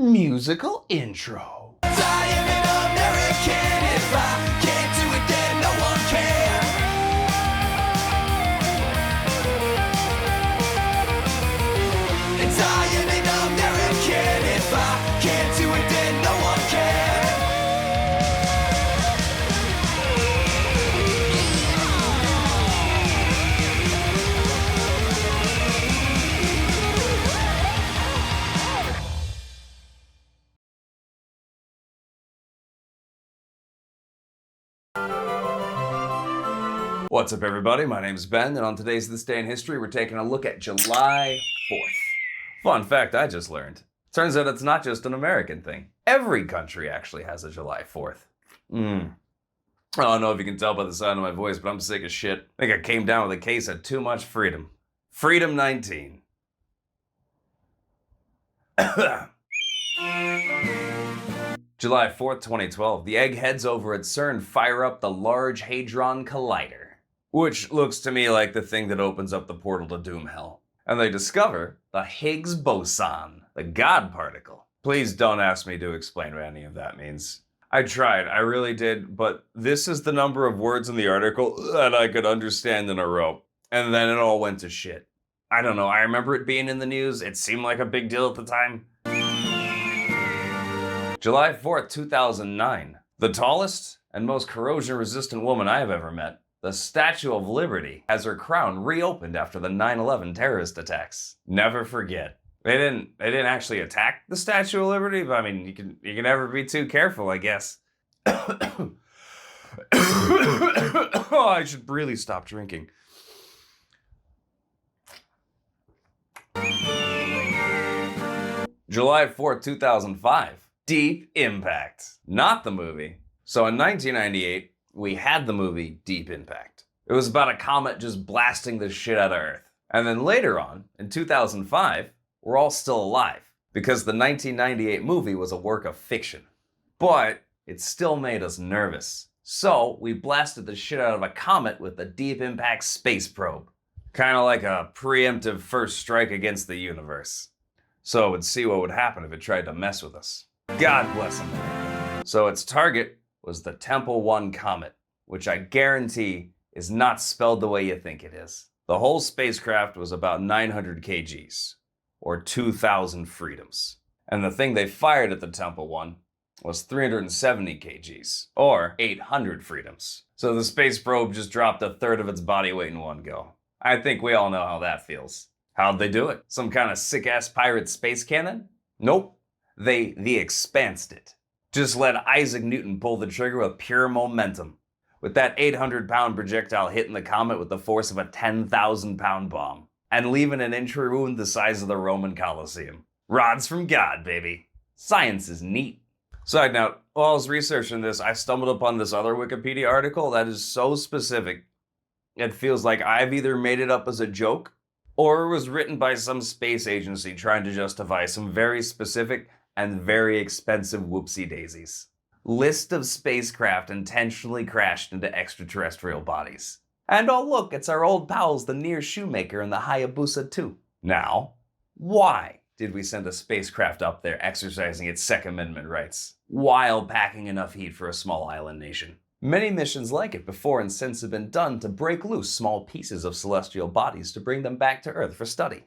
Musical intro. I am an American. If I can't do it, then no one can. And I am an American. If I can't do it, then no one can. What's up, everybody? My name's Ben, and on today's This Day in History, we're taking a look at July 4th. Fun fact I just learned. Turns out it's not just an American thing. Every country actually has a July 4th. I don't know if you can tell by the sound of my voice, but I'm sick as shit. I think I came down with a case of too much freedom. Freedom 19. July 4th, 2012, the eggheads over at CERN fire up the Large Hadron Collider, which looks to me like the thing that opens up the portal to doom hell. And they discover the Higgs boson, the God particle. Please don't ask me to explain what any of that means. I tried, I really did, but this is the number of words in the article that I could understand in a row. And then it all went to shit. I don't know, I remember it being in the news, it seemed like a big deal at the time. July 4th, 2009. The tallest and most corrosion-resistant woman I have ever met, the Statue of Liberty, has her crown reopened after the 9/11 terrorist attacks. Never forget. They didn't actually attack the Statue of Liberty, but I mean, you can never be too careful, I guess. Oh, I should really stop drinking. July 4th, 2005. Deep Impact. Not the movie. So in 1998, we had the movie Deep Impact. It was about a comet just blasting the shit out of Earth. And then later on, in 2005, we're all still alive because the 1998 movie was a work of fiction. But it still made us nervous. So we blasted the shit out of a comet with the Deep Impact space probe. Kind of like a preemptive first strike against the universe. So it would see what would happen if it tried to mess with us. God bless him. So its target was the Temple 1 comet, which I guarantee is not spelled the way you think it is. The whole spacecraft was about 900 kgs, or 2,000 freedoms. And the thing they fired at the Temple 1 was 370 kgs, or 800 freedoms. So the space probe just dropped a third of its body weight in one go. I think we all know how that feels. How'd they do it? Some kind of sick-ass pirate space cannon? Nope. They expansed it. Just let Isaac Newton pull the trigger with pure momentum, with that 800-pound projectile hitting the comet with the force of a 10,000-pound bomb, and leaving an entry wound the size of the Roman Colosseum. Rods from God, baby. Science is neat. Side note, while I was researching this, I stumbled upon this other Wikipedia article that is so specific, it feels like I've either made it up as a joke, or it was written by some space agency trying to justify some very specific and very expensive whoopsie daisies. List of spacecraft intentionally crashed into extraterrestrial bodies. And oh look, it's our old pals, the Near Shoemaker and the Hayabusa 2. Now, why did we send a spacecraft up there exercising its Second Amendment rights, while packing enough heat for a small island nation? Many missions like it before and since have been done to break loose small pieces of celestial bodies to bring them back to Earth for study.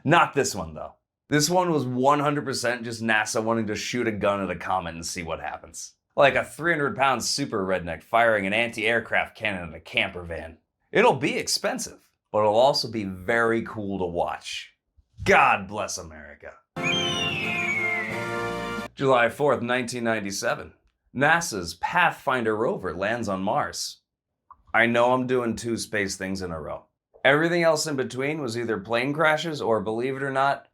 Not this one, though. This one was 100% just NASA wanting to shoot a gun at a comet and see what happens. Like a 300-pound super redneck firing an anti-aircraft cannon at a camper van. It'll be expensive, but it'll also be very cool to watch. God bless America. July 4th, 1997. NASA's Pathfinder rover lands on Mars. I know I'm doing 2 space things in a row. Everything else in between was either plane crashes or, believe it or not,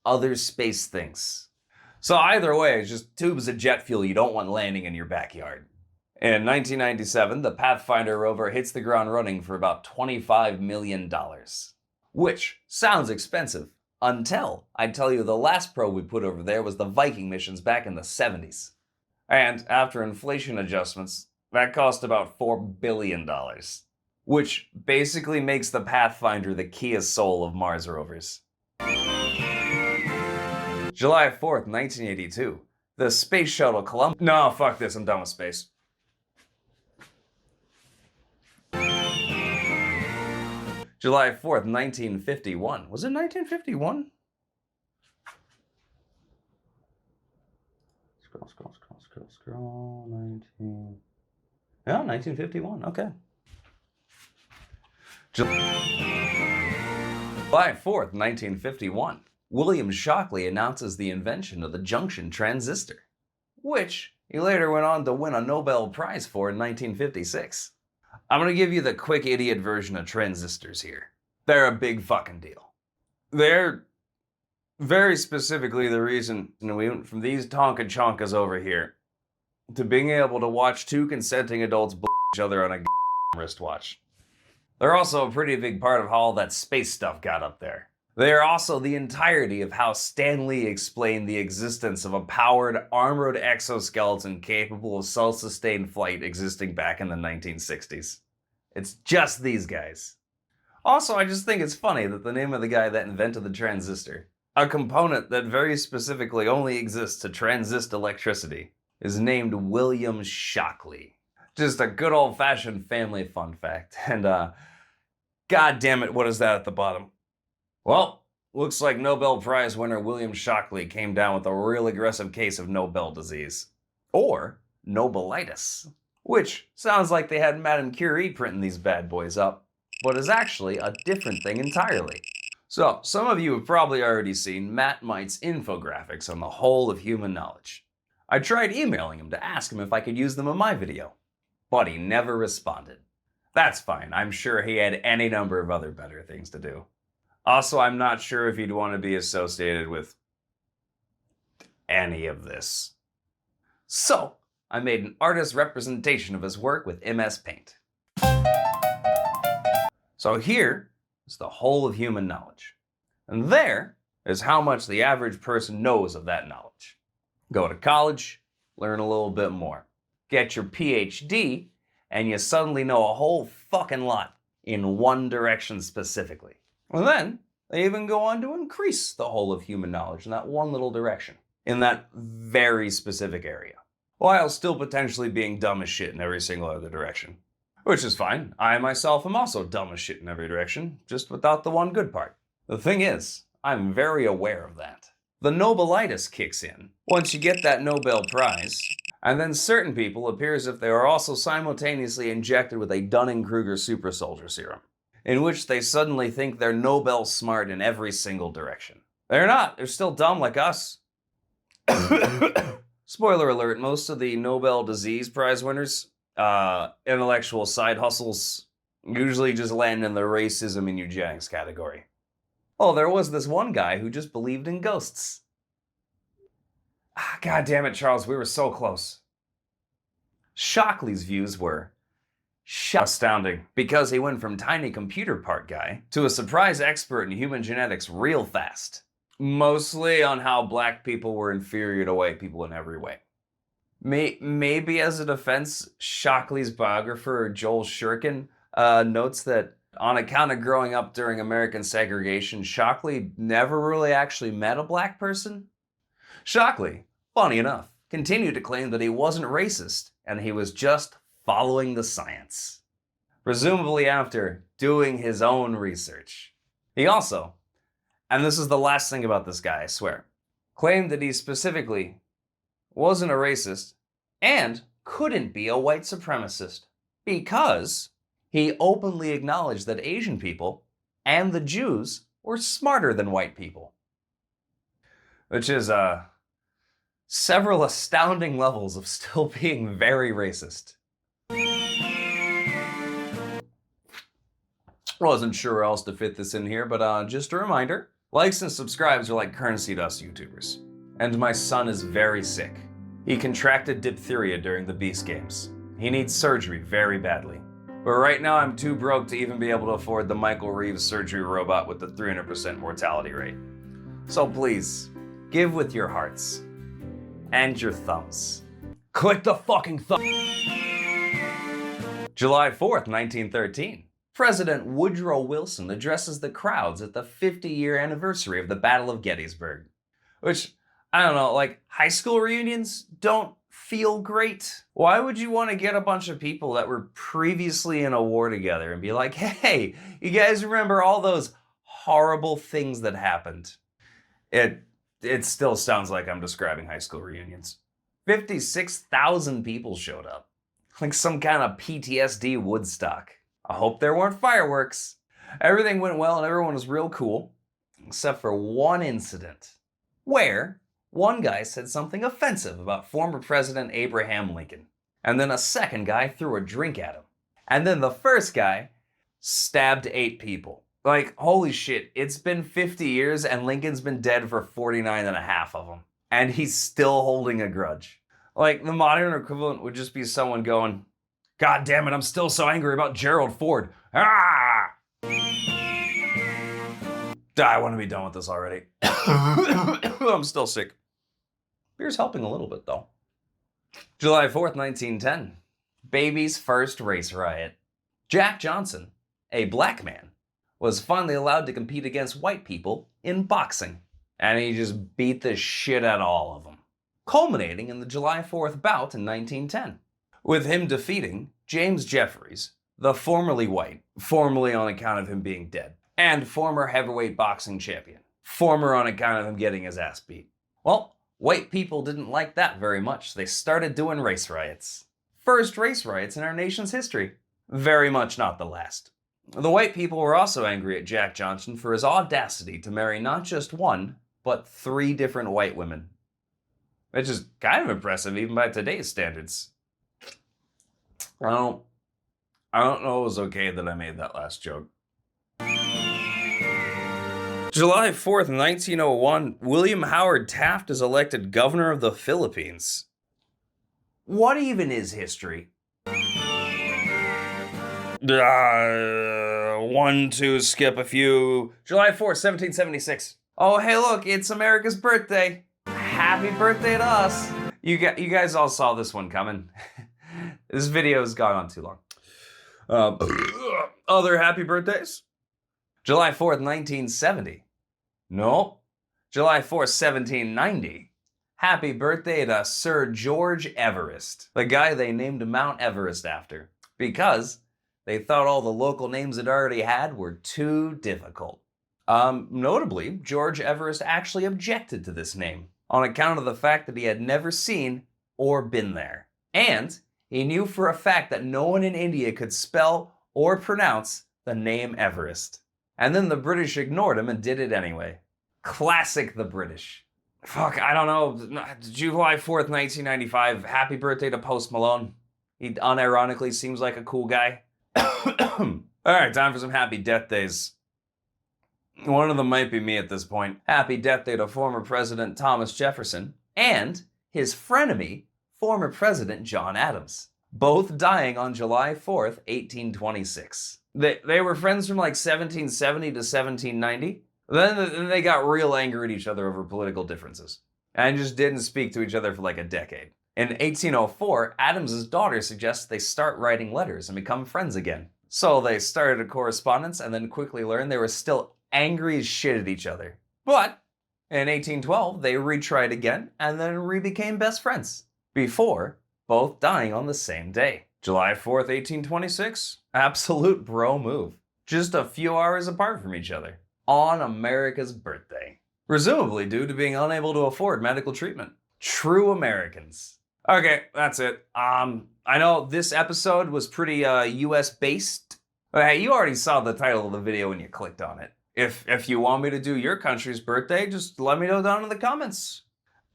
other space things. So either way, it's just tubes of jet fuel you don't want landing in your backyard. In 1997, the Pathfinder rover hits the ground running for about $25 million. Which sounds expensive, until I tell you the last probe we put over there was the Viking missions back in the 70s. And after inflation adjustments, that cost about $4 billion. Which basically makes the Pathfinder the Kia Soul of Mars rovers. July 4th, 1982. The Space Shuttle Columbia. No, fuck this, I'm done with space. July 4th, 1951. Was it 1951? Scroll. 19. Yeah, 1951. Okay. July 4th, 1951. William Shockley announces the invention of the junction transistor, which he later went on to win a Nobel Prize for in 1956. I'm gonna give you the quick idiot version of transistors here. They're a big fucking deal. They're very specifically the reason we went from these Tonka Chonkas over here to being able to watch two consenting adults blow each other on a wristwatch. They're also a pretty big part of how all that space stuff got up there. They are also the entirety of how Stan Lee explained the existence of a powered, armored exoskeleton capable of self-sustained flight existing back in the 1960s. It's just these guys. Also, I just think it's funny that the name of the guy that invented the transistor, a component that very specifically only exists to transist electricity, is named William Shockley. Just a good old-fashioned family fun fact. And, god damn it, what is that at the bottom? Well, looks like Nobel Prize winner William Shockley came down with a real aggressive case of Nobel disease. Or Nobelitis. Which sounds like they had Madame Curie printing these bad boys up, but is actually a different thing entirely. So, some of you have probably already seen Matt Might's infographics on the whole of human knowledge. I tried emailing him to ask him if I could use them in my video, but he never responded. That's fine, I'm sure he had any number of other better things to do. Also, I'm not sure if he'd want to be associated with any of this. So, I made an artist representation of his work with MS Paint. So here is the whole of human knowledge. And there is how much the average person knows of that knowledge. Go to college, learn a little bit more. Get your PhD, and you suddenly know a whole fucking lot in one direction specifically. And then, they even go on to increase the whole of human knowledge in that one little direction, in that very specific area, while still potentially being dumb as shit in every single other direction. Which is fine. I myself am also dumb as shit in every direction, just without the one good part. The thing is, I'm very aware of that. The Nobelitis kicks in once you get that Nobel Prize, and then certain people appear as if they are also simultaneously injected with a Dunning-Kruger super soldier serum, in which they suddenly think they're Nobel smart in every single direction. They're not. They're still dumb like us. Spoiler alert, most of the Nobel Disease Prize winners, intellectual side hustles, usually just land in the racism and eugenics category. Oh, there was this one guy who just believed in ghosts. God damn it, Charles, we were so close. Shockley's views were astounding, because he went from tiny computer part guy to a surprise expert in human genetics real fast. Mostly on how black people were inferior to white people in every way. Maybe as a defense, Shockley's biographer, Joel Shurkin, notes that on account of growing up during American segregation, Shockley never really actually met a black person. Shockley, funny enough, continued to claim that he wasn't racist, and he was just following the science. Presumably after doing his own research. He also, and this is the last thing about this guy, I swear, claimed that he specifically wasn't a racist and couldn't be a white supremacist because he openly acknowledged that Asian people and the Jews were smarter than white people. Which is several astounding levels of still being very racist. Wasn't sure where else to fit this in here, but just a reminder, likes and subscribes are like currency to us YouTubers. And my son is very sick. He contracted diphtheria during the Beast Games. He needs surgery very badly. But right now I'm too broke to even be able to afford the Michael Reeves surgery robot with the 300% mortality rate. So please, give with your hearts. And your thumbs. Click the fucking thumb. July 4th, 1913. President Woodrow Wilson addresses the crowds at the 50-year anniversary of the Battle of Gettysburg. Which, I don't know, like high school reunions don't feel great. Why would you want to get a bunch of people that were previously in a war together and be like, hey, you guys remember all those horrible things that happened? It still sounds like I'm describing high school reunions. 56,000 people showed up. Like some kind of PTSD Woodstock. I hope there weren't fireworks. Everything went well and everyone was real cool, except for one incident where one guy said something offensive about former President Abraham Lincoln. And then a second guy threw a drink at him. And then the first guy stabbed 8 people. Like, holy shit, it's been 50 years and Lincoln's been dead for 49 and a half of them. And he's still holding a grudge. Like, the modern equivalent would just be someone going, God damn it, I'm still so angry about Gerald Ford. Ah! I want to be done with this already. I'm still sick. Beer's helping a little bit, though. July 4th, 1910. Baby's first race riot. Jack Johnson, a black man, was finally allowed to compete against white people in boxing. And he just beat the shit out of all of them. Culminating in the July 4th bout in 1910. With him defeating James Jeffries, the formerly white, formerly on account of him being dead, and former heavyweight boxing champion, former on account of him getting his ass beat. Well, white people didn't like that very much. They started doing race riots. First race riots in our nation's history. Very much not the last. The white people were also angry at Jack Johnson for his audacity to marry not just one, but 3 different white women. Which is kind of impressive even by today's standards. I don't know it was okay that I made that last joke. July 4th, 1901, William Howard Taft is elected governor of the Philippines. What even is history? 1, 2, skip a few. July 4th, 1776. Oh, hey, look, it's America's birthday. Happy birthday to us. You guys all saw this one coming. This video has gone on too long. Other happy birthdays? July 4th, 1970. No. July 4th, 1790. Happy birthday to Sir George Everest, the guy they named Mount Everest after, because they thought all the local names it already had were too difficult. Notably, George Everest actually objected to this name on account of the fact that he had never seen or been there. And he knew for a fact that no one in India could spell or pronounce the name Everest. And then the British ignored him and did it anyway. Classic the British. Fuck, I don't know. July 4th, 1995. Happy birthday to Post Malone. He unironically seems like a cool guy. Alright, time for some happy death days. One of them might be me at this point. Happy death day to former President Thomas Jefferson and his frenemy, former President John Adams. Both dying on July 4th, 1826. They were friends from like 1770 to 1790. Then they got real angry at each other over political differences. And just didn't speak to each other for like a decade. In 1804, Adams's daughter suggests they start writing letters and become friends again. So they started a correspondence and then quickly learned they were still angry as shit at each other. But in 1812, they retried again and then re-became best friends. Before both dying on the same day. July 4th, 1826. Absolute bro move. Just a few hours apart from each other. On America's birthday. Presumably due to being unable to afford medical treatment. True Americans. Okay, that's it. I know this episode was pretty US based. But hey, you already saw the title of the video when you clicked on it. If you want me to do your country's birthday, just let me know down in the comments.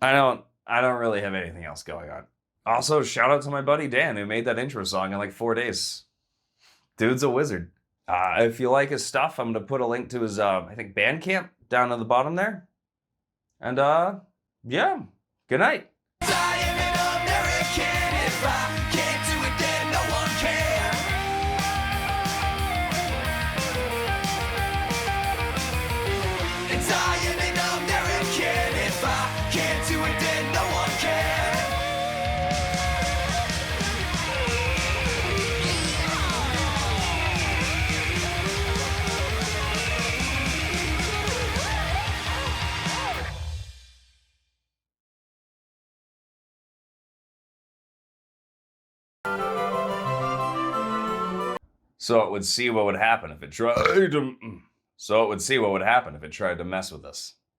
I don't really have anything else going on. Also, shout out to my buddy Dan who made that intro song in like 4 days. Dude's a wizard. If you like his stuff, I'm gonna put a link to his I think Bandcamp down at the bottom there. And yeah, good night. So it would see what would happen if it tried to... So it would see what would happen if it tried to mess with us.